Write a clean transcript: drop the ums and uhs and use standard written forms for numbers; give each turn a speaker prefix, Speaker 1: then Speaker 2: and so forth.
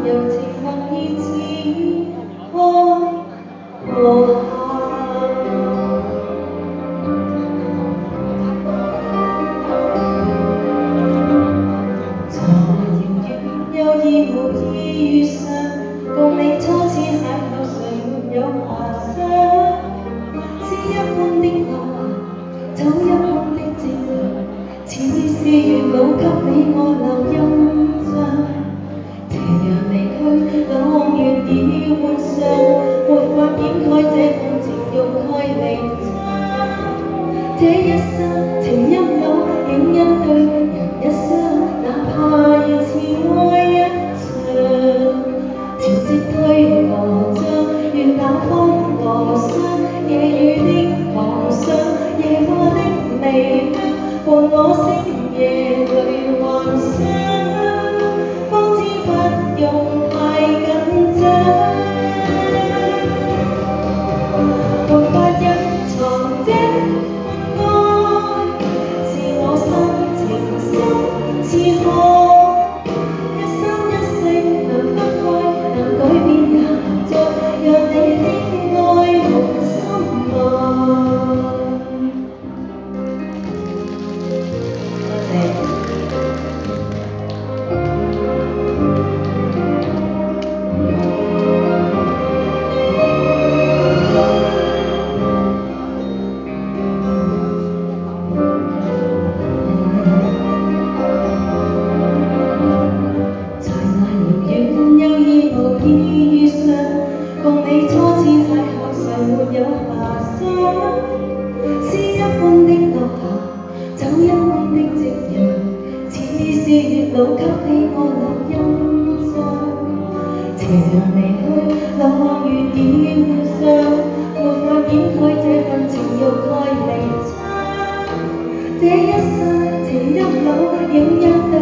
Speaker 1: 柔情蜜意似開無限。有意無意遇上，共你初次邂逅，誰沒有遐想？詩一般的愛，酒一般的夕陽，似是月老給你我留印象。斜陽離去，朗月已換上，沒法掩蓋這份情欲蓋彌彰。這一生情一縷，影一對，人一雙，哪怕要似愛一場。潮汐退羅帳，願那風羅霜，夜雨的狂想，夜花的微香，伴我星夜裏幻想。方知不用太緊張，沒法隱藏這份愛，是我心情深似海。一生一世能分開，能改變也難再讓你的愛無心愛。多謝。共你初次邂逅，誰沒有遐想？詩一般的落霞，酒一般的夕陽，似是月老給你我留印象。斜陽離去，朗月已換上，沒法掩蓋這份情欲蓋彌彰。這一生情一縷，影一對。